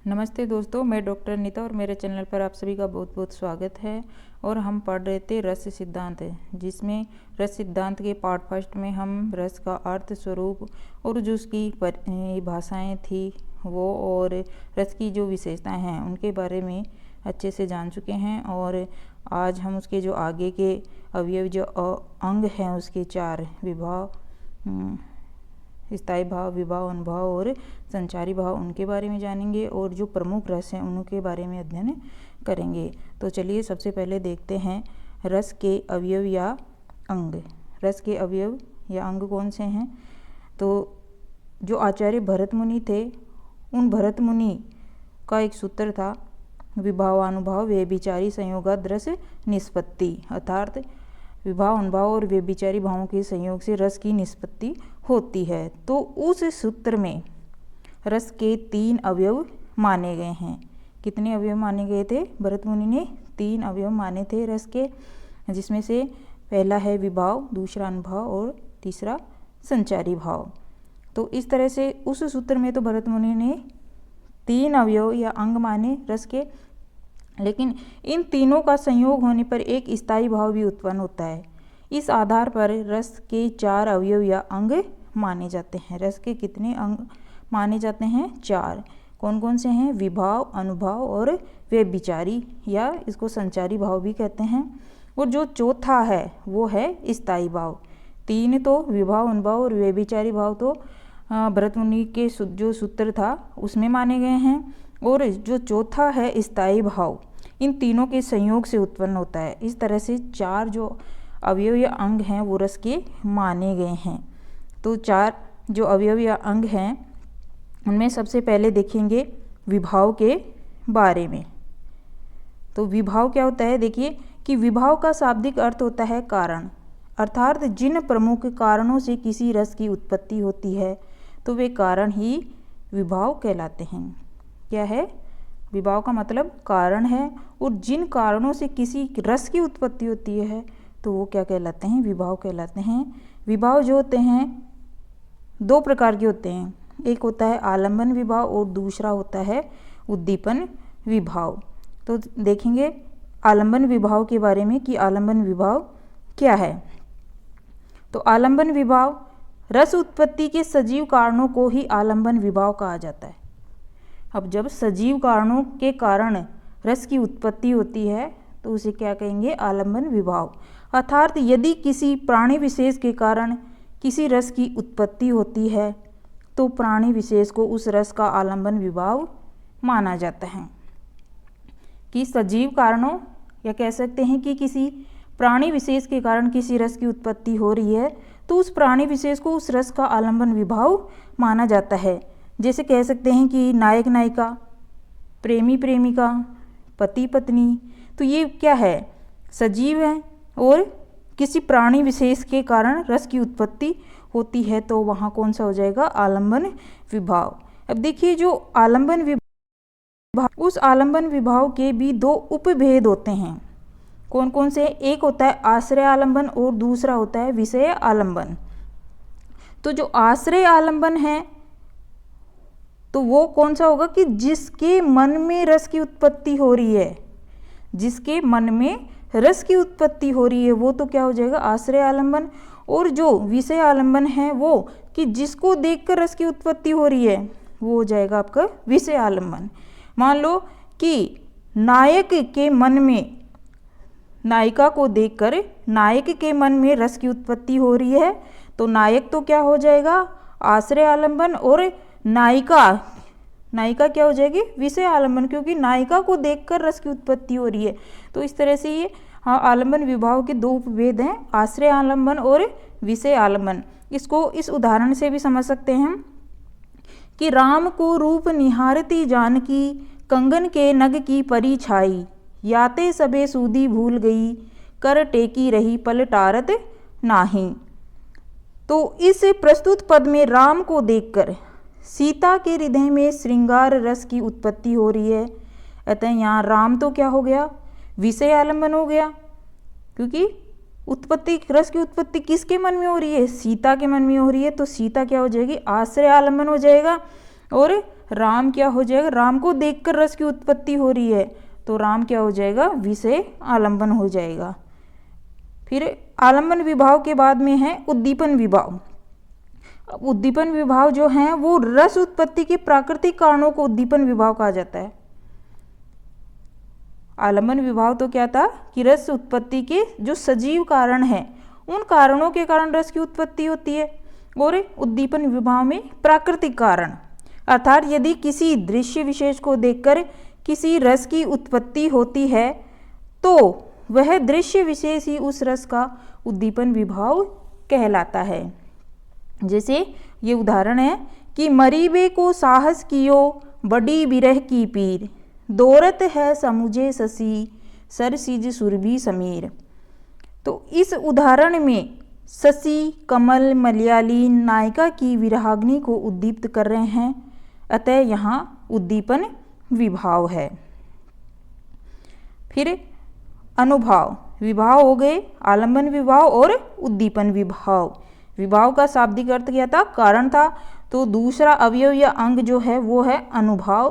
नमस्ते दोस्तों, मैं डॉक्टर नीता और मेरे चैनल पर आप सभी का बहुत बहुत स्वागत है। और हम पढ़ रहे थे रस सिद्धांत, जिसमें रस सिद्धांत के पार्ट फर्स्ट में हम रस का अर्थ, स्वरूप और जो उसकी भाषाएं थी वो, और रस की जो विशेषताएं हैं उनके बारे में अच्छे से जान चुके हैं। और आज हम उसके जो आगे के अवयव, जो अंग हैं, उसके 4 विभाव, स्थायी भाव, विभाव, अनुभाव और संचारी भाव, उनके बारे में जानेंगे और जो प्रमुख रस हैं उनके बारे में अध्ययन करेंगे। तो चलिए सबसे पहले देखते हैं रस के अवयव या अंग। रस के अवयव या अंग कौन से हैं? तो जो आचार्य भरत मुनि थे, उन भरत मुनि का एक सूत्र था, विभावानुभाव व्यभिचारी संयोगाद रस निष्पत्ति, अर्थात विभाव, अनुभाव और व्यभिचारी भावों के संयोग से रस की निष्पत्ति होती है। तो उस सूत्र में रस के 3 अवयव माने गए हैं। कितने अवयव माने गए थे? भरत मुनि ने 3 अवयव माने थे रस के, जिसमें से पहला है विभाव, दूसरा अनुभाव और तीसरा संचारी भाव। तो इस तरह से उस सूत्र में तो भरत मुनि ने 3 अवयव या अंग माने रस के, लेकिन इन तीनों का संयोग होने पर एक स्थायी भाव भी उत्पन्न होता है। इस आधार पर रस के 4 अवयव या अंग माने जाते हैं। रस के कितने अंग माने जाते हैं? 4। कौन कौन से हैं? विभाव, अनुभाव और व्यभिचारी, या इसको संचारी भाव भी कहते हैं। और जो चौथा है वो है स्थायी भाव। 3 तो विभाव, अनुभाव और व्यभिचारी भाव तो भरत मुनि के जो सूत्र था उसमें माने गए हैं, और जो चौथा है स्थायी भाव, इन तीनों के संयोग से उत्पन्न होता है। इस तरह से 4 जो अवयव या अंग हैं वो रस के माने गए हैं। तो 4 जो अवयव या अंग हैं उनमें सबसे पहले देखेंगे विभाव के बारे में। तो विभाव क्या होता है? देखिए कि विभाव का शाब्दिक अर्थ होता है कारण, अर्थात जिन प्रमुख कारणों से किसी रस की उत्पत्ति होती है तो वे कारण ही विभाव कहलाते हैं। क्या है? विभाव का मतलब कारण है, और जिन कारणों से किसी रस की उत्पत्ति होती है तो वो क्या कहलाते हैं? विभाव कहलाते हैं। विभाव जो होते हैं 2 प्रकार के होते हैं, एक होता है आलंबन विभाव और दूसरा होता है उद्दीपन विभाव। तो देखेंगे आलंबन विभाव के बारे में कि आलंबन विभाव क्या है। तो आलंबन विभाव रस उत्पत्ति के सजीव कारणों को ही आलंबन विभाव कहा जाता है। अब जब सजीव कारणों के कारण रस की उत्पत्ति होती है तो उसे क्या कहेंगे? आलंबन विभाव। अर्थात यदि किसी प्राणी विशेष के कारण किसी रस की उत्पत्ति होती है तो प्राणी विशेष को उस रस का आलंबन विभाव माना जाता है। कि सजीव कारणों, या कह सकते हैं कि किसी प्राणी विशेष के कारण किसी रस की उत्पत्ति हो रही है तो उस प्राणी विशेष को उस रस का आलंबन विभाव माना जाता है। जैसे कह सकते हैं कि नायक नायिका, प्रेमी प्रेमिका, पति पत्नी, तो ये क्या है? सजीव है और किसी प्राणी विशेष के कारण रस की उत्पत्ति होती है, तो वहाँ कौन सा हो जाएगा? आलंबन विभाव। अब देखिए जो आलंबन विभाव, उस आलंबन विभाव के भी 2 उपभेद होते हैं। कौन कौन से? एक होता है आश्रय आलंबन और दूसरा होता है विषय आलंबन। तो जो आश्रय आलंबन है तो वो कौन सा होगा? कि जिसके मन में रस की उत्पत्ति हो रही है, जिसके मन में रस की उत्पत्ति हो रही है वो तो क्या हो जाएगा? आश्रय आलंबन। और जो विषय आलंबन है वो कि जिसको देखकर रस की उत्पत्ति हो रही है वो हो जाएगा आपका विषय आलंबन। मान लो कि नायक के मन में, नायिका को देखकर नायक के मन में रस की उत्पत्ति हो रही है तो नायक तो क्या हो जाएगा? आश्रय आलंबन, और नायिका क्या हो जाएगी? विषय आलंबन, क्योंकि नायिका को देखकर रस की उत्पत्ति हो रही है। तो इस तरह से ये आलंबन विभाव के 2 उपभेद हैं, आश्रय आलंबन और विषय आलंबन। इसको इस उदाहरण से भी समझ सकते हैं कि राम को रूप निहारती जानकी, कंगन के नग की परी छाई, याते सबे सूदी भूल गई, कर टेकी रही पलटारत नाही। तो इस प्रस्तुत पद में राम को देखकर सीता के हृदय में श्रृंगार रस की उत्पत्ति हो रही है। अतः यहाँ राम तो क्या हो गया? विषय आलंबन हो गया, क्योंकि उत्पत्ति, रस की उत्पत्ति किसके मन में हो रही है? सीता के मन में हो रही है, तो सीता क्या हो जाएगी? आश्रय आलंबन हो जाएगा। और राम क्या हो जाएगा, राम को देखकर रस की उत्पत्ति हो रही है तो राम क्या हो जाएगा, विषय आलंबन हो जाएगा। फिर आलंबन विभाव के बाद में है उद्दीपन विभाव। उद्दीपन विभाव जो है वो रस उत्पत्ति के प्राकृतिक कारणों को उद्दीपन विभाव कहा जाता है। आलंबन विभाव तो क्या था कि रस उत्पत्ति के जो सजीव कारण हैं उन कारणों के कारण रस की उत्पत्ति होती है, और उद्दीपन विभाव में प्राकृतिक कारण, अर्थात यदि किसी दृश्य विशेष को देखकर किसी रस की उत्पत्ति होती है तो वह दृश्य विशेष ही उस रस का उद्दीपन विभाव कहलाता है। जैसे ये उदाहरण है कि मरीबे को साहस कियो बड़ी बिरह की पीर, दौरत है समुझे ससी सरसिज सुरभि समीर। तो इस उदाहरण में शशि कमल मलयाली नायिका की विरहाग्नि को उद्दीप्त कर रहे हैं, अतः यहाँ उद्दीपन विभाव है। फिर अनुभाव विभाव हो गए, आलंबन विभाव और उद्दीपन विभाव। विभाव का शाब्दिक अर्थ क्या था, कारण था, तो दूसरा अवयव या अंग जो है वो है अनुभाव।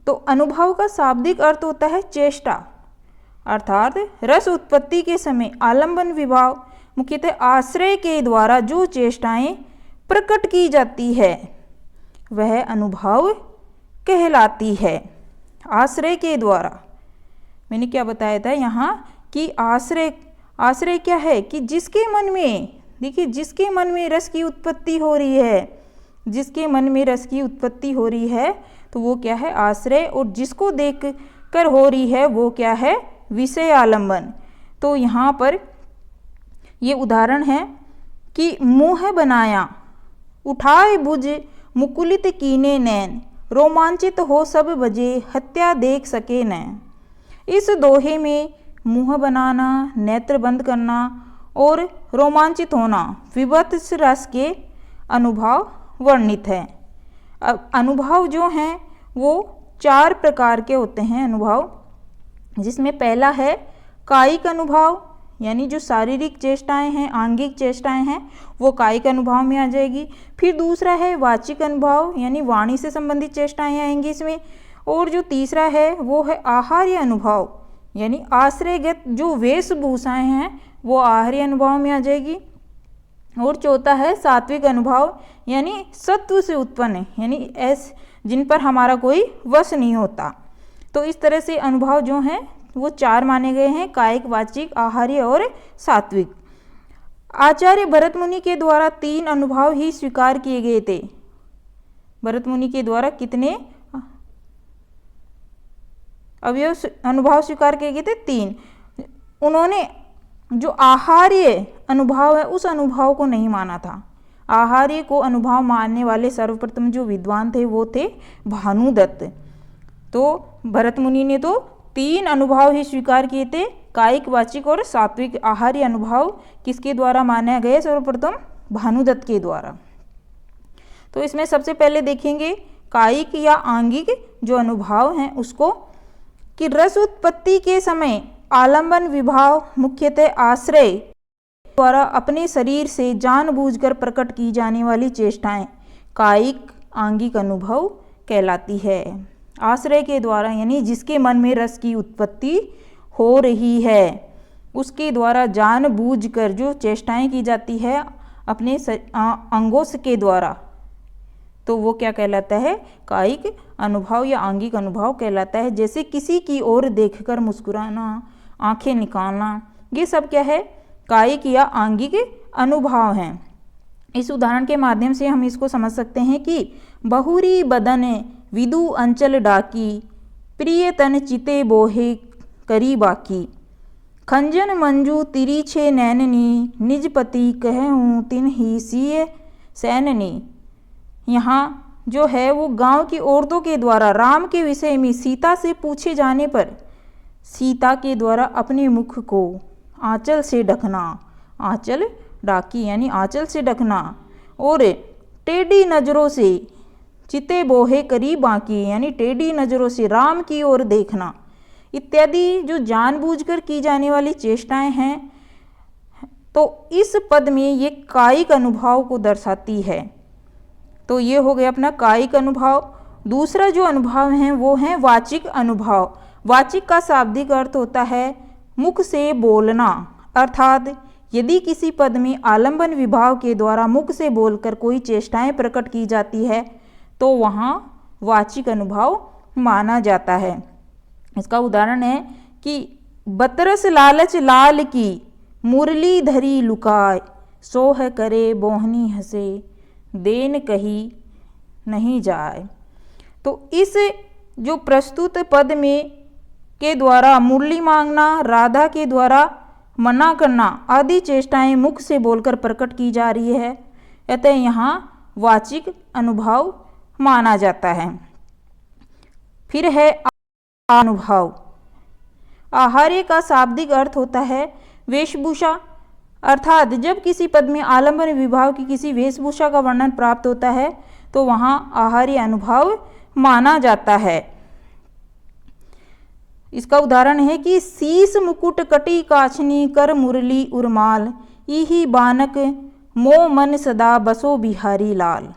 तो अनुभाव का शाब्दिक अर्थ होता है चेष्टा, अर्थात रस उत्पत्ति के समय आलंबन विभाव मुख्यतः आश्रय के द्वारा जो चेष्टाएं प्रकट की जाती है वह अनुभाव कहलाती है। आश्रय के द्वारा मैंने क्या बताया था यहाँ कि आश्रय क्या है कि जिसके मन में, देखिए जिसके मन में रस की उत्पत्ति हो रही है, जिसके मन में रस की उत्पत्ति हो रही है तो वो क्या है, आश्रय, और जिसको देख कर हो रही है वो क्या है, विषय आलंबन। तो यहाँ पर ये उदाहरण है कि मुँह बनाया उठाए भुज मुकुलित कीने नैन, रोमांचित हो सब बजे हत्या देख सके नैन। इस दोहे में मुँह बनाना, नेत्र बंद करना और रोमांचित होना विभत्स रस के अनुभाव वर्णित है। अब अनुभाव जो हैं वो 4 प्रकार के होते हैं अनुभाव, जिसमें पहला है कायिक अनुभाव, यानी जो शारीरिक चेष्टाएं हैं, आंगिक चेष्टाएं हैं वो कायिक अनुभाव में आ जाएगी। फिर दूसरा है वाचिक अनुभाव, यानी वाणी से संबंधित चेष्टाएं आएंगी इसमें। और जो तीसरा है वो है आहार्य अनुभाव, यानी आश्रयगत जो वेशभूषाएं हैं वो आहार्य अनुभाव में आ जाएगी। और चौथा है सात्विक अनुभाव, यानी सत्व से उत्पन्न, यानी जिन पर हमारा कोई वश नहीं होता। तो इस तरह से अनुभाव जो हैं वो 4 माने गए हैं, कायिक, वाचिक, आहार्य और सात्विक। आचार्य भरत मुनि के द्वारा 3 अनुभाव ही स्वीकार किए गए थे। भरत मुनि के द्वारा कितने अवयव अनुभाव स्वीकार किए गए थे, 3। उन्होंने जो आहार्य अनुभाव है उस अनुभाव को नहीं माना था। आहार्य को अनुभाव मानने वाले सर्वप्रथम जो विद्वान थे वो थे भानुदत्त। तो भरत मुनि ने तो 3 अनुभाव ही स्वीकार किए थे, कायिक, वाचिक और सात्विक। आहार्य अनुभाव किसके द्वारा माना गया, सर्वप्रथम भानुदत्त के द्वारा। तो इसमें सबसे पहले देखेंगे कायिक या आंगिक जो अनुभाव हैं उसको, कि रस उत्पत्ति के समय आलंबन विभाव मुख्यतः आश्रय द्वारा अपने शरीर से जानबूझकर प्रकट की जाने वाली चेष्टाएं कायिक आंगिक अनुभव कहलाती है। आश्रय के द्वारा, यानी जिसके मन में रस की उत्पत्ति हो रही है उसके द्वारा जानबूझकर जो चेष्टाएं की जाती है अपने अंगों के द्वारा, तो वो क्या कहलाता है, कायिक अनुभव या आंगिक अनुभव कहलाता है। जैसे किसी की ओर देखकर मुस्कुराना, आंखें निकालना, ये सब क्या है, कायिक या आंगिक अनुभव हैं। इस उदाहरण के माध्यम से हम इसको समझ सकते हैं कि बहुरी बदन विदु अंचल डाकी, प्रिय तन चिते बोहे करी बाकी, खंजन मंजू तिरीछे नैननी, निज पति कहूँ तिन ही सिय सैननी। यहाँ जो है वो गांव की औरतों के द्वारा राम के विषय में सीता से पूछे जाने पर सीता के द्वारा अपने मुख को आंचल से ढकना, आंचल डाकी यानी आंचल से ढकना, और टेढ़ी नज़रों से चिते बोहे करी बाकी यानी टेढ़ी नज़रों से राम की ओर देखना, इत्यादि जो जानबूझकर की जाने वाली चेष्टाएं हैं, तो इस पद में ये कायिक अनुभव को दर्शाती है। तो ये हो गया अपना कायिक अनुभव। दूसरा जो अनुभव है वो है वाचिक अनुभव। वाचिक का शाब्दिक अर्थ होता है मुख से बोलना, अर्थात यदि किसी पद में आलंबन विभाव के द्वारा मुख से बोलकर कोई चेष्टाएं प्रकट की जाती है तो वहाँ वाचिक अनुभव माना जाता है। इसका उदाहरण है कि बतरस लालच लाल की मुरली धरी लुकाय, सोह करे बोहनी हंसे देन कही नहीं जाए। तो इस जो प्रस्तुत पद में के द्वारा मुरली मांगना, राधा के द्वारा मना करना आदि चेष्टाएं मुख से बोलकर प्रकट की जा रही है, अतः यहाँ वाचिक अनुभव माना जाता है। फिर है अनुभव। आहार्य का शाब्दिक अर्थ होता है वेशभूषा, अर्थात जब किसी पद में आलंबन विभाव की किसी वेशभूषा का वर्णन प्राप्त होता है तो वहाँ आहार्य अनुभव माना जाता है। इसका उदाहरण है कि शीस मुकुट कटी काछनी कर मुरली उर्माल, इही बानक मो मन सदा बसो बिहारी लाल।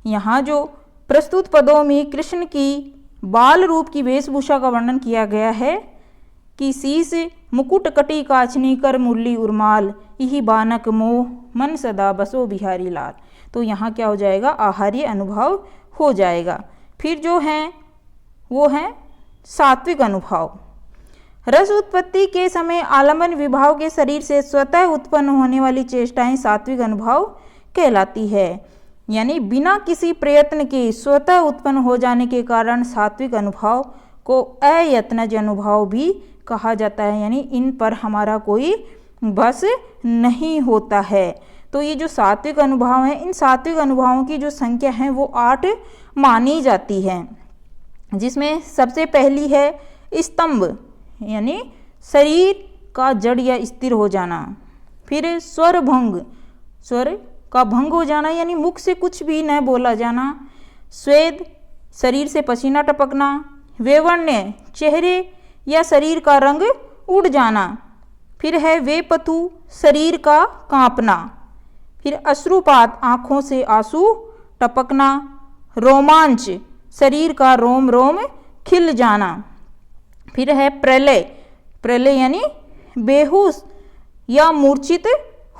यहाँ जो प्रस्तुत पदों में कृष्ण की बाल रूप की वेशभूषा का वर्णन किया गया है कि शीस मुकुट कटी काछनी कर मुरली उर्माल, यही बानक मोह मन सदा बसो बिहारी लाल। तो यहाँ क्या हो जाएगा, आहार्य अनुभव हो जाएगा। फिर जो हैं वो हैं सात्विक अनुभव। रस उत्पत्ति के समय आलंबन विभाव के शरीर से स्वतः उत्पन्न होने वाली चेष्टाएं सात्विक अनुभव कहलाती है। यानी बिना किसी प्रयत्न के स्वतः उत्पन्न हो जाने के कारण सात्विक अनुभव को अयत्नज अनुभव भी कहा जाता है, यानी इन पर हमारा कोई बस नहीं होता है। तो ये जो सात्विक अनुभव हैं, इन सात्विक अनुभवों की जो संख्या है वो 8 मानी जाती है, जिसमें सबसे पहली है स्तंभ, यानी शरीर का जड़ या स्थिर हो जाना। फिर स्वर भंग, स्वर का भंग हो जाना यानी मुख से कुछ भी न बोला जाना। स्वेद, शरीर से पसीना टपकना। वेवर्ण्य, चेहरे या शरीर का रंग उड़ जाना। फिर है वेपतु, शरीर का कांपना। फिर अश्रुपात, आँखों से आंसू टपकना। रोमांच, शरीर का रोम रोम खिल जाना। फिर है प्रलय, प्रलय यानी बेहोश या मूर्छित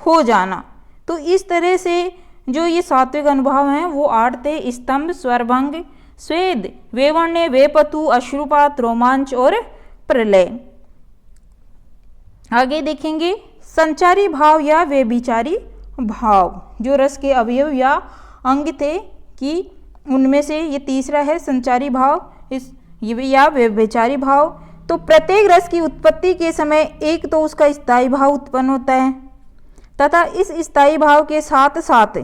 हो जाना। तो इस तरह से जो ये सात्विक अनुभव हैं वो 8 थे, स्तंभ, स्वरभंग, स्वेद, वेवर्ण्य, वेपतु, अश्रुपात, रोमांच और प्रलय। आगे देखेंगे संचारी भाव या व्यभिचारी भाव। जो रस के अवयव या अंग थे कि उनमें से ये तीसरा है संचारी भाव या व्यभिचारी भाव। तो प्रत्येक रस की उत्पत्ति के समय एक तो उसका स्थायी भाव उत्पन्न होता है तथा इस स्थायी भाव के साथ साथ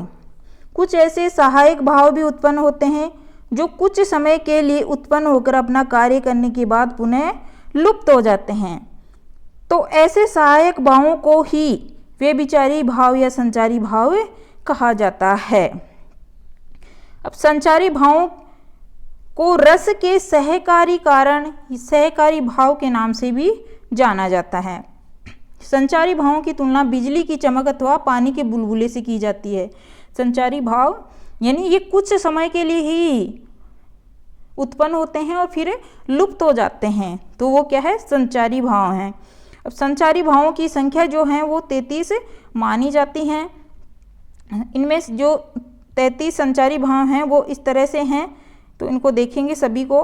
कुछ ऐसे सहायक भाव भी उत्पन्न होते हैं जो कुछ समय के लिए उत्पन्न होकर अपना कार्य करने के बाद पुनः लुप्त हो जाते हैं। तो ऐसे सहायक भावों को ही व्यभिचारी भाव या संचारी भाव कहा जाता है। अब संचारी भावों को रस के सहकारी कारण, सहकारी भाव के नाम से भी जाना जाता है। संचारी भावों की तुलना बिजली की चमक अथवा पानी के बुलबुले से की जाती है। संचारी भाव यानी ये कुछ समय के लिए ही उत्पन्न होते हैं और फिर लुप्त हो जाते हैं, तो वो क्या है, संचारी भाव हैं। अब संचारी भावों की संख्या जो है वो 33 मानी जाती हैं। इनमें जो 33 संचारी भाव हैं वो इस तरह से हैं, तो इनको देखेंगे सभी को।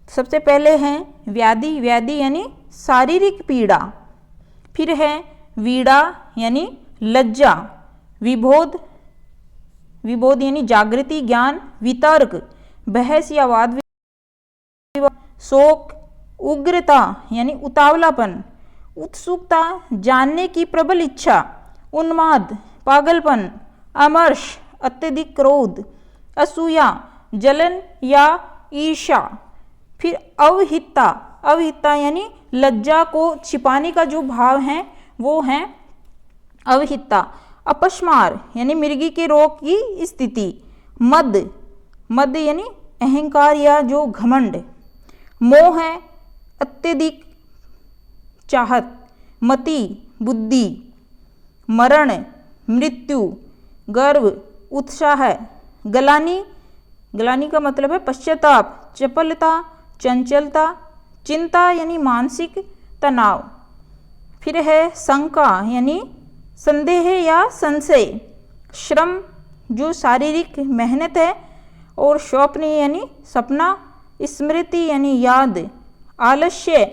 सबसे पहले हैं व्याधि, व्याधि यानी शारीरिक पीड़ा। फिर है वीड़ा यानी लज्जा। विबोध, विबोध यानी जागृति, ज्ञान। वितर्क, बहस या वाद। शोक, उग्रता यानी उतावलापन। उत्सुकता, जानने की प्रबल इच्छा। उन्माद, पागलपन। अमर्ष, अत्यधिक क्रोध। असूया, जलन या ईर्ष्या। फिर अवहिता, अवहिता यानी लज्जा को छिपाने का जो भाव है वो है अवहिता। अपस्मार यानी मृगी के रोग की स्थिति। मद, मद यानी अहंकार या जो घमंड। मोह है अत्यधिक चाहत। मति, बुद्धि। मरण, मृत्यु। गर्व, उत्साह, ग्लानि, ग्लानि का मतलब है पश्चाताप, चपलता, चंचलता, चिंता यानी मानसिक तनाव। फिर है शंका यानी संदेह या संशय, श्रम जो शारीरिक मेहनत है, और स्वप्न यानी सपना, स्मृति यानी याद, आलस्य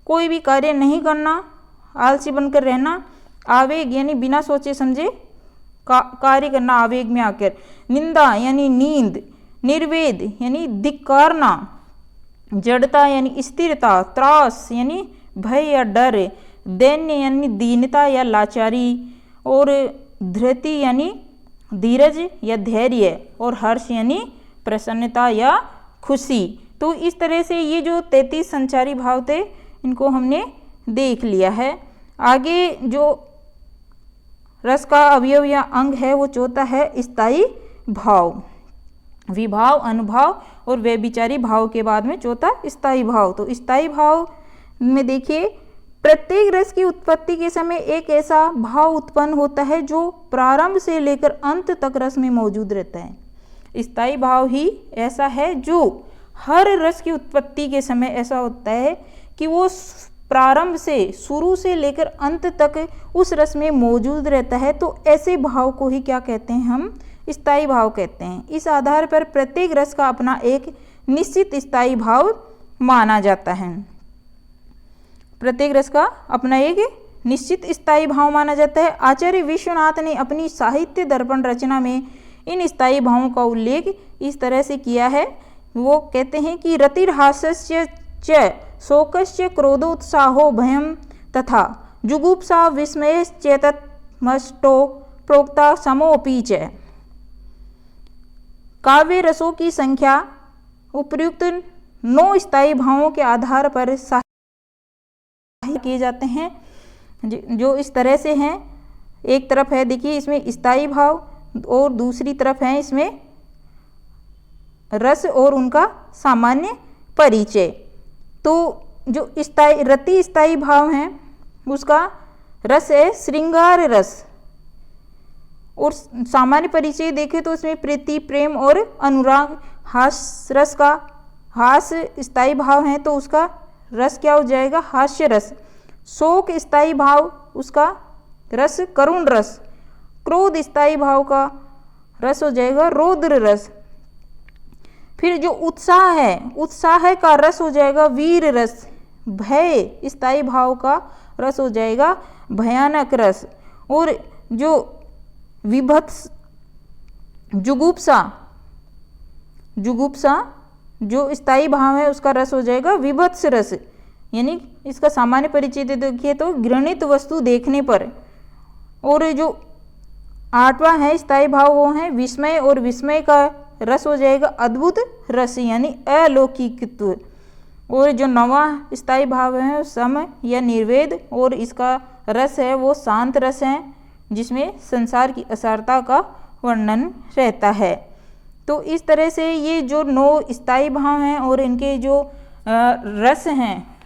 कोई भी कार्य नहीं करना, आलसी बनकर रहना, आवेग यानी बिना सोचे समझे कार्य करना आवेग में आकर, निंदा यानी नींद, निर्वेद यानी धिक्कारना, जड़ता यानी स्थिरता, त्रास यानी भय या डर, दैन्य यानी दीनता या लाचारी, और धृति यानी धीरज या धैर्य, और हर्ष यानी प्रसन्नता या खुशी। तो इस तरह से ये जो 33 संचारी भाव थे इनको हमने देख लिया है। आगे जो रस का अवयव या अंग है वो चौथा है स्थायी भाव। विभाव, अनुभाव और व्यभिचारी भाव के बाद में चौथा स्थायी भाव। तो स्थायी भाव में देखिए, प्रत्येक रस की उत्पत्ति के समय एक ऐसा भाव उत्पन्न होता है जो प्रारंभ से लेकर अंत तक रस में मौजूद रहता है। स्थायी भाव ही ऐसा है जो हर रस की उत्पत्ति के समय ऐसा होता है कि वो प्रारंभ से, शुरू से लेकर अंत तक उस रस में मौजूद रहता है। तो ऐसे भाव को ही क्या कहते हैं, हम स्थायी भाव कहते हैं। इस आधार पर प्रत्येक रस का अपना एक निश्चित स्थायी भाव माना जाता है। प्रत्येक रस का अपना एक निश्चित स्थायी भाव माना जाता है। आचार्य विश्वनाथ ने अपनी साहित्य दर्पण रचना में इन स्थायी भावों का उल्लेख इस तरह से किया है। वो कहते हैं कि रतिर्हास्यस्य च शोकस्य क्रोधोत्साहो भयम तथा जुगुप्सा विस्मयश्चेतमष्टो प्रोक्ता समोपि च। काव्य रसों की संख्या उपर्युक्त 9 स्थायी भावों के आधार पर किए जाते हैं, जो इस तरह से हैं। एक तरफ है देखिए इसमें स्थायी भाव, और दूसरी तरफ है इसमें रस और उनका सामान्य परिचय। तो जो रति स्थायी भाव हैं उसका रस है श्रृंगार रस, और सामान्य परिचय देखें तो इसमें प्रीति, प्रेम और अनुराग। हास्य रस का, हास्य स्थायी भाव है तो उसका रस क्या हो जाएगा, हास्य रस। शोक स्थायी भाव, उसका रस करुण रस। क्रोध स्थायी भाव का रस हो जाएगा रौद्र रस। फिर जो उत्साह है, उत्साह का रस हो जाएगा वीर रस। भय स्थायी भाव का रस हो जाएगा भयानक रस। और जो विभत्स, जुगुप्सा, जुगुप्सा जो स्थायी भाव है उसका रस हो जाएगा विभत्स रस। यानी इसका सामान्य परिचय देखिए तो घृणित वस्तु देखने पर। और जो 8वां है स्थायी भाव वो है विस्मय, और विस्मय का रस हो जाएगा अद्भुत रस यानी अलौकिकत्व। और जो 9वां स्थायी भाव है सम या निर्वेद, और इसका रस है वो शांत रस है जिसमें संसार की असारता का वर्णन रहता है। तो इस तरह से ये जो 9 स्थायी भाव हैं और इनके जो रस हैं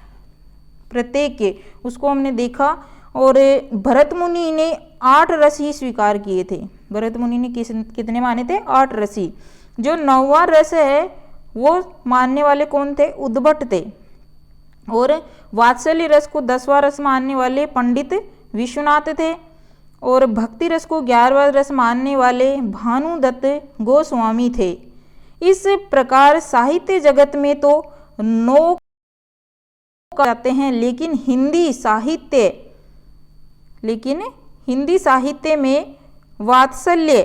प्रत्येक के, उसको हमने देखा। और भरत मुनि ने 8 रस ही स्वीकार किए थे। भरत मुनि ने कितने माने थे, 8 रस ही। जो 9वां रस है वो मानने वाले कौन थे, उद्भट थे। और वात्सल्य रस को 10वां रस मानने वाले पंडित विश्वनाथ थे। और भक्ति रस को 11वां रस मानने वाले भानुदत्त गोस्वामी थे। इस प्रकार साहित्य जगत में तो 9 जाते हैं, लेकिन हिंदी साहित्य में वात्सल्य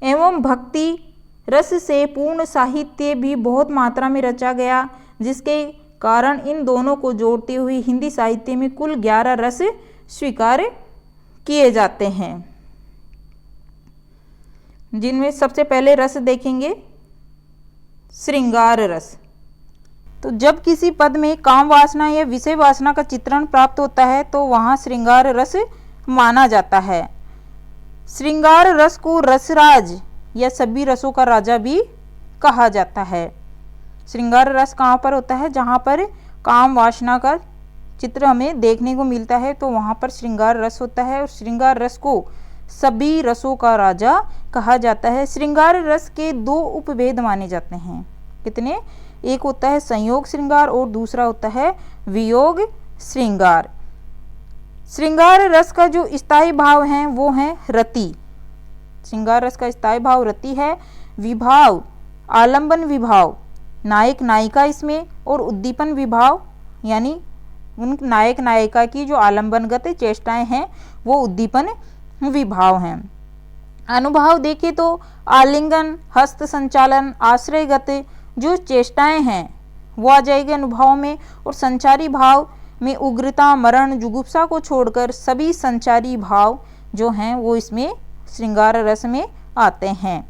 एवं भक्ति रस से पूर्ण साहित्य भी बहुत मात्रा में रचा गया, जिसके कारण इन दोनों को जोड़ते हुए हिंदी साहित्य में कुल 11 रस स्वीकार किए जाते हैं, जिनमें सबसे पहले रस देखेंगे श्रृंगार रस। तो जब किसी पद में काम वासना या विषय वासना का चित्रण प्राप्त होता है तो वहाँ श्रृंगार रस माना जाता है। श्रृंगार रस को रसराज या सभी रसों का राजा भी कहा जाता है। श्रृंगार रस कहाँ पर होता है, जहाँ पर काम वासना का चित्र हमें देखने को मिलता है तो वहाँ पर श्रृंगार रस होता है। और श्रृंगार रस को सभी रसों का राजा कहा जाता है। श्रृंगार रस के दो उपभेद माने जाते हैं। कितने? एक होता है संयोग श्रृंगार और दूसरा होता है वियोग श्रृंगार। श्रृंगार रस का जो स्थायी भाव है वो है रति। श्रृंगार रस का स्थायी भाव रति है। विभाव आलंबन विभाव, नायक नायिका इसमें, और उद्दीपन विभाव यानी उन नायक नायिका की जो आलंबनगत चेष्टाएं हैं वो उद्दीपन विभाव हैं। अनुभाव देखें तो आलिंगन, हस्त संचालन, आश्रयगत जो चेष्टाएं हैं वो आ जाएगी अनुभाव में। और संचारी भाव में उग्रता, मरण, जुगुप्सा को छोड़कर सभी संचारी भाव जो हैं वो इसमें श्रृंगार रस में आते हैं।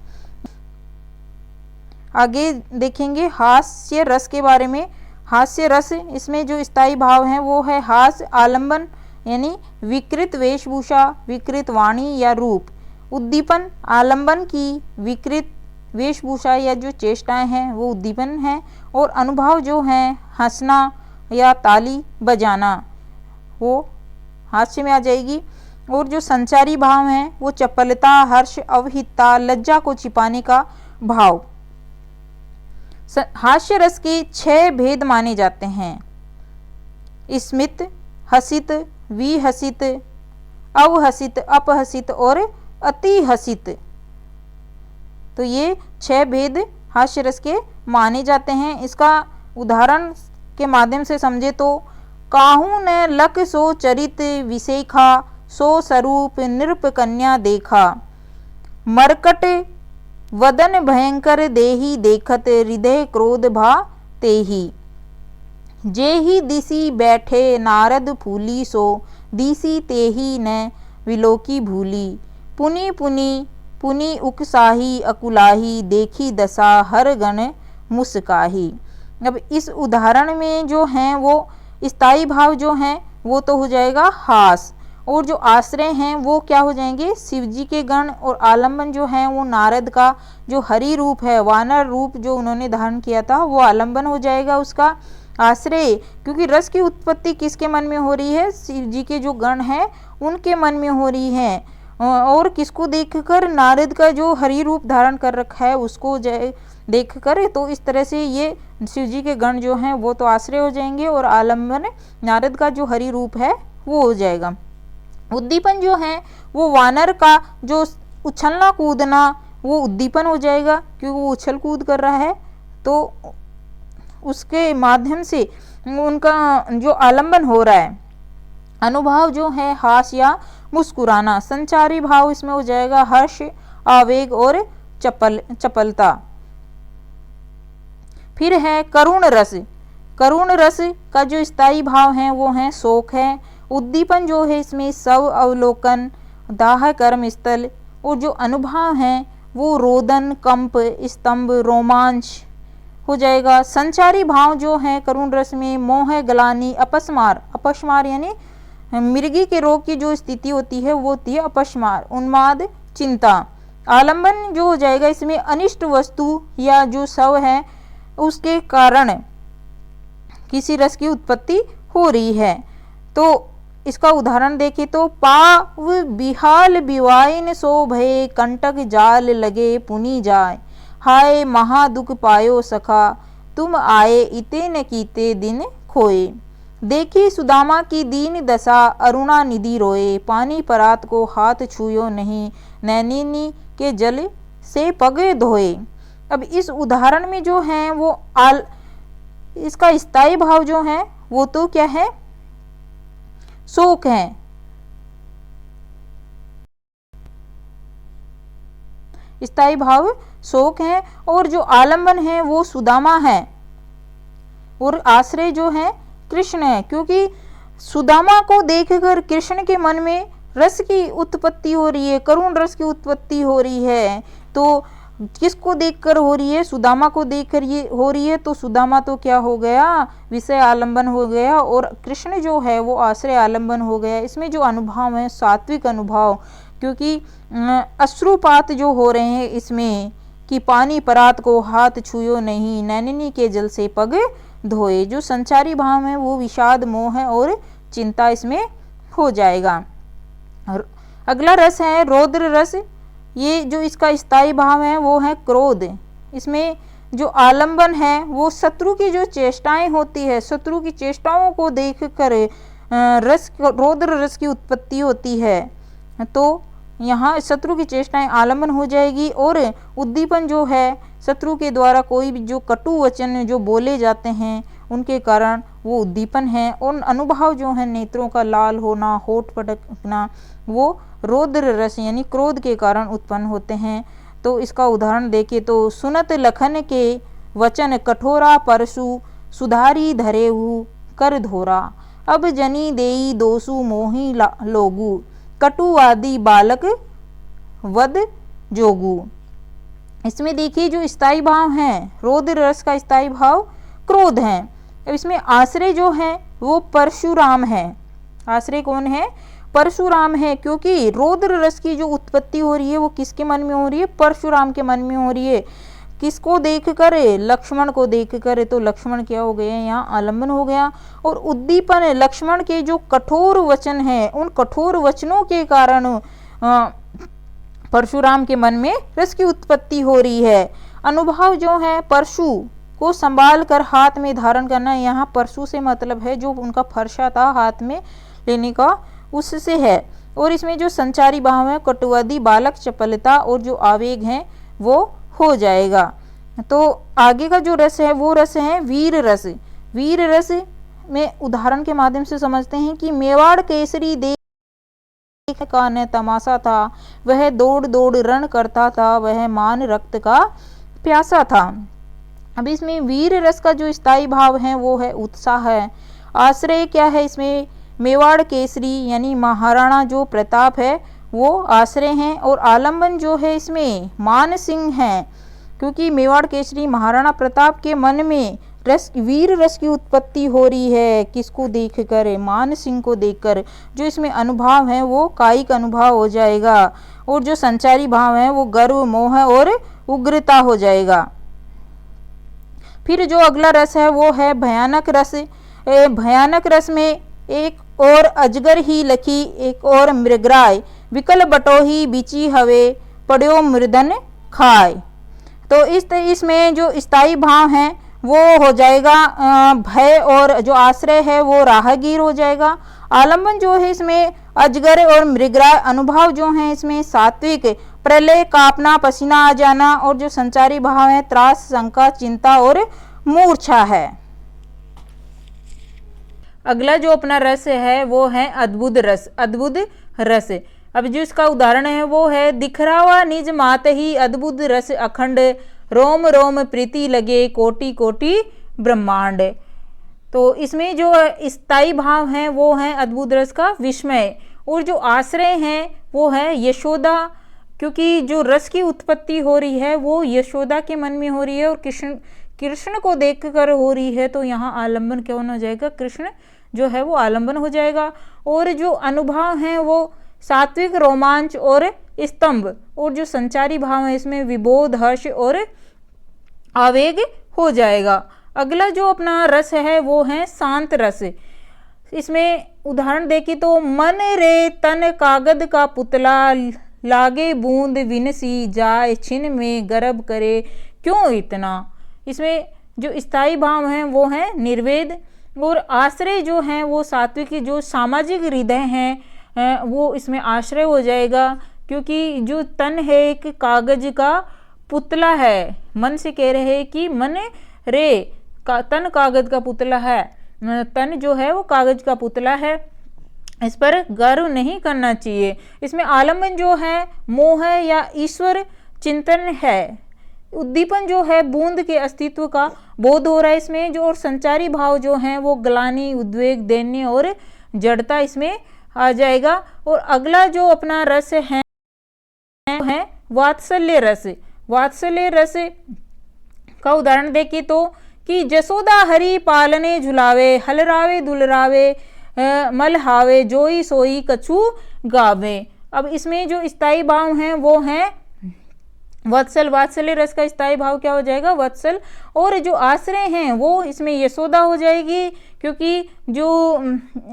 आगे देखेंगे हास्य रस के बारे में। हास्य रस इसमें जो स्थायी भाव हैं वो है हास्य, आलंबन यानी विकृत वेशभूषा, विकृत वाणी या रूप, उद्दीपन आलंबन की विकृत वेशभूषा या जो चेष्टाएं हैं वो उद्दीपन है। और अनुभाव जो हैं हंसना या ताली बजाना वो हास्य में आ जाएगी। और जो संचारी भाव हैं वो चपलता, हर्ष, अवहितता, लज्जा को छिपाने का भाव। हास्य रस के 6 भेद माने जाते हैं। स्मित, हसित, विहसित, अवहसित, अपहसित और अति हसित। तो ये 6 भेद हास्य रस के माने जाते हैं। इसका उदाहरण के माध्यम से समझे तो काहू ने लक सो चरित विशेखा, सो स्वरूप नृप कन्या देखा, मरकट वदन भयंकर देही देखत, हृदय क्रोध भा तेही, जेही दिसी बैठे नारद फूली, सो दिसी तेही न विलोकी भूली, पुनि पुनि पुनि उकसाही अकुलाही, देखी दशा हर गण मुस्काही। अब इस उदाहरण में जो हैं वो स्थायी भाव जो हैं वो तो हो जाएगा हास, और जो आश्रय हैं वो क्या हो जाएंगे शिव जी के गण, और आलम्बन जो है वो नारद का जो हरि रूप है, वानर रूप जो उन्होंने धारण किया था वो आलम्बन हो जाएगा उसका आश्रय। क्योंकि रस की उत्पत्ति किसके मन में हो रही है? शिव जी के जो गण हैं उनके मन में हो रही है। और किसको देखकर? नारद का जो हरि रूप धारण कर रखा है उसको देखकर। तो इस तरह से ये शिव जी के गण जो हैं वो तो आश्रय हो जाएंगे, और आलम्बन नारद का जो हरि रूप है वो हो जाएगा। उद्दीपन जो है वो वानर का जो उछलना कूदना वो उद्दीपन हो जाएगा, क्योंकि वो उछल कूद कर रहा है तो उसके माध्यम से उनका जो आलम्बन हो रहा है। अनुभाव जो है हास या मुस्कुराना। संचारी भाव इसमें हो जाएगा हर्ष, आवेग और चपलता। फिर है करुण रस। करुण रस का जो स्थायी भाव है वो है शोक है। उद्दीपन जो है इसमें स्व अवलोकन, दाह कर्म स्थल, और जो अनुभाव हैं वो रोदन, कंप, स्तंभ, रोमांच हो जाएगा। संचारी भाव जो है करुण रस में मोह, ग्लानि, अपस्मार। अपस्मार यानी मृगी के रोग की जो स्थिति होती है वो होती है अपस्मार, उन्माद, चिंता। आलंबन जो हो जाएगा इसमें अनिष्ट वस्तु या जो शव है उसके कारण किसी रस की उत्पत्ति हो रही है। तो इसका उदाहरण देखें तो पाव बिहाल बिवाइन सो भय, कंटक जाल लगे पुनि जाय, हाय महादुख पायो सखा, तुम आए इते न कीते दिन खोए। देखी सुदामा की दीन दशा, अरुणा निधि रोए, पानी परात को हाथ छुयो नहीं, नैनीनी के जल से पग धोए। अब इस उदाहरण में जो है वो इसका स्थायी भाव जो है वो तो क्या है? शोक है। स्थायी भाव शोक है, और जो आलंबन है वो सुदामा है, और आश्रय जो है कृष्ण है। क्योंकि सुदामा को देखकर कृष्ण के मन में रस की उत्पत्ति हो रही है, करुण रस की उत्पत्ति हो रही है। तो किसको देखकर हो रही है? सुदामा को देखकर ये हो रही है। तो सुदामा तो क्या हो गया? विषय आलंबन हो गया, और कृष्ण जो है वो आश्रय आलंबन हो गया। इसमें जो अनुभव है सात्विक अनुभव, क्योंकि अश्रुपात जो हो रहे हैं इसमें कि पानी परात को हाथ छुयो नहीं, नैनिनी के जल से पग धोए। जो संचारी भाव है वो विषाद, मोह और चिंता इसमें हो जाएगा। अगला रस है रौद्र रस। ये जो इसका स्थायी भाव है वो है क्रोध। इसमें जो आलंबन है वो शत्रु की जो चेष्टाएं होती है, शत्रु की चेष्टाओं को देख कर रस रौद्र रस की उत्पत्ति होती है। तो यहाँ शत्रु की चेष्टाएं आलंबन हो जाएगी। और उद्दीपन जो है शत्रु के द्वारा कोई भी जो कटु वचन जो बोले जाते हैं उनके कारण वो उद्दीपन है। और अनुभाव जो है नेत्रों का लाल होना, होठ पटकना, वो रौद्र रस यानी क्रोध के कारण उत्पन्न होते हैं। तो इसका उदाहरण देखें तो सुनत लखन के वचन कठोरा परशु सुधारी धरेहु कर धोरा अब जनी देई दोसु मोही लोगु कटुवादी बालक वद जोगु। इसमें देखिए जो स्थायी भाव है रौद्र रस का स्थायी भाव क्रोध है। अब इसमें आश्रय जो है वो परशुराम है। आश्रय कौन है? परशुराम है, क्योंकि रौद्र रस की जो उत्पत्ति हो रही है वो किसके मन में हो रही है? परशुराम के मन में हो रही है। किसको देख कर? लक्ष्मण को देख कर। तो लक्ष्मण क्या हो गए? यहाँ आलम्बन हो गया। और उद्दीपन लक्ष्मण के जो कठोर वचन है उन कठोर वचनों के कारण परशुराम के मन में रस की उत्पत्ति हो रही है। अनुभाव जो है परशु को संभाल कर हाथ में धारण करना। यहाँ परशु से मतलब है जो उनका फरसा था हाथ में लेने का, उससे है। और इसमें जो संचारी भाव है कटुवादी बालक चपलता और जो आवेग है वो हो जाएगा। तो आगे का जो रस है वो रस है वीर रस। वीर रस में उदाहरण के माध्यम से समझते हैं कि मेवाड़ केसरी देख का न तमाशा था, वह दौड़ दौड़ रण करता था, वह मान रक्त का प्यासा था। अब इसमें वीर रस का जो स्थायी भाव है वो है उत्साह है। आश्रय क्या है? इसमें मेवाड़ केसरी यानी महाराणा जो प्रताप है वो आश्रय हैं। और आलम्बन जो है इसमें मान सिंह है, क्योंकि मेवाड़ केसरी महाराणा प्रताप के मन में रस वीर रस की उत्पत्ति हो रही है। किसको देख कर? मान सिंह को देखकर। जो इसमें अनुभाव है वो कायिक अनुभाव हो जाएगा। और जो संचारी भाव है वो गर्व, मोह और उग्रता हो जाएगा। फिर जो अगला रस है वो है भयानक रस। भयानक रस में एक और अजगर ही लखी, एक और मृगराय, विकल बटोही बिची हवे, पड़ो मृदन खाए। तो इसमें जो स्थायी भाव है वो हो जाएगा भय, और जो आश्रय है वो राहगीर हो जाएगा। आलम्बन जो है इसमें अजगर और मृगराय। अनुभाव जो है इसमें सात्विक, प्रलय, कांपना, पसीना आ जाना। और जो संचारी भाव है त्रास, शंका, चिंता और मूर्छा है। अगला जो अपना रस है वो है अद्भुत रस। अद्भुत रस, अब जो इसका उदाहरण है वो है दिखरावा निज मात ही अद्भुत रस अखंड, रोम रोम प्रीति लगे कोटि कोटि ब्रह्मांड। तो इसमें जो स्थायी भाव है वो है अद्भुत रस का विस्मय। और जो आश्रय है वो है यशोदा, क्योंकि जो रस की उत्पत्ति हो रही है वो यशोदा के मन में हो रही है और कृष्ण को देखकर हो रही है। तो यहाँ आलम्बन क्या हो जाएगा? कृष्ण जो है वो आलम्बन हो जाएगा। और जो अनुभाव है वो सात्विक, रोमांच और स्तंभ। और जो संचारी भाव है इसमें विबोध, हर्ष और आवेग हो जाएगा। अगला जो अपना रस है वो है शांत रस। इसमें उदाहरण देखें तो मन रे तन कागद का पुतला, लागे बूंद विनसी, जाए छिन में गर्भ करे क्यों इतना। इसमें जो स्थायी भाव हैं वो है निर्वेद। और आश्रय जो है वो सात्विक, जो सामाजिक हृदय हैं वो इसमें आश्रय हो जाएगा, क्योंकि जो तन है एक कागज का पुतला है। मन से कह रहे हैं कि मन रे तन कागज का पुतला है, तन जो है वो कागज का पुतला है, इस पर गर्व नहीं करना चाहिए। इसमें आलम्बन जो है मोह है या ईश्वर चिंतन है। उद्दीपन जो है बूंद के अस्तित्व का बोध हो रहा है इसमें जो। और संचारी भाव जो है वो ग्लानि, उद्वेग, दैन्य और जड़ता इसमें आ जाएगा। और अगला जो अपना रस है वात्सल्य रस। वात्सल्य रस का उदाहरण देखिए तो कि जसोदा हरि पालने झुलावे, हलरावे दुलरावे मलहावे, जोई सोई कछु गावे। अब इसमें जो स्थायी भाव हैं वो हैं वत्सल, वात्सल्य रस का स्थायी भाव क्या हो जाएगा, वत्सल। और जो आश्रय हैं वो इसमें यशोदा हो जाएगी, क्योंकि जो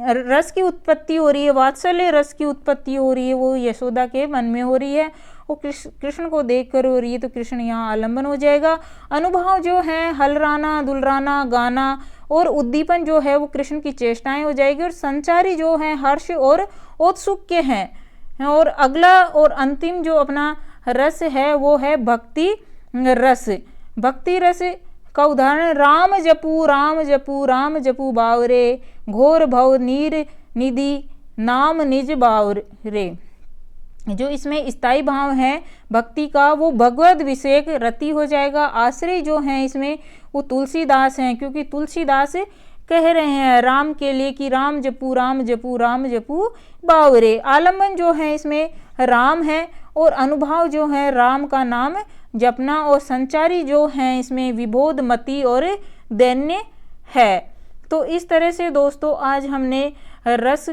रस की उत्पत्ति हो रही है, वात्सल्य रस की उत्पत्ति हो रही है, वो यशोदा के मन में हो रही है, वो कृष्ण को देखकर हो रही है, तो कृष्ण यहाँ आलम्बन हो जाएगा। अनुभव जो है हलराना, दुलराना, गाना और उद्दीपन जो है वो कृष्ण की चेष्टाएं हो जाएगी। और संचारी जो है हर्ष और औत्सुक्य हैं। और अगला और अंतिम जो अपना रस है वो है भक्ति रस। भक्ति रस का उदाहरण राम जपू, राम जपू, राम जपू बावरे, घोर भव नीर निधि नाम निज बावरे। जो इसमें स्थायी भाव है भक्ति का वो भगवद विषयक रति हो जाएगा। आश्रय जो है इसमें वो तुलसीदास हैं, क्योंकि तुलसीदास कह रहे हैं राम के लिए कि राम जपू, राम जपू, राम जपू बावरे। आलम्बन जो है इसमें राम है, और अनुभव जो है राम का नाम जपना, और संचारी जो है इसमें विबोध मति और दैन्य है। तो इस तरह से दोस्तों आज हमने रस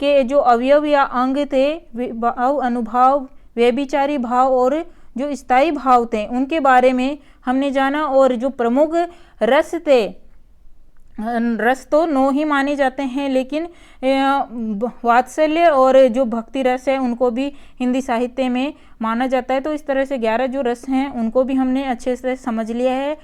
के जो अवयव या अंग थे, भाव, अनुभव, व्यभिचारी भाव और जो स्थायी भाव थे उनके बारे में हमने जाना। और जो प्रमुख रस थे, रस तो 9 ही माने जाते हैं, लेकिन वात्सल्य और जो भक्ति रस है उनको भी हिंदी साहित्य में माना जाता है। तो इस तरह से 11 जो रस हैं उनको भी हमने अच्छे से समझ लिया है।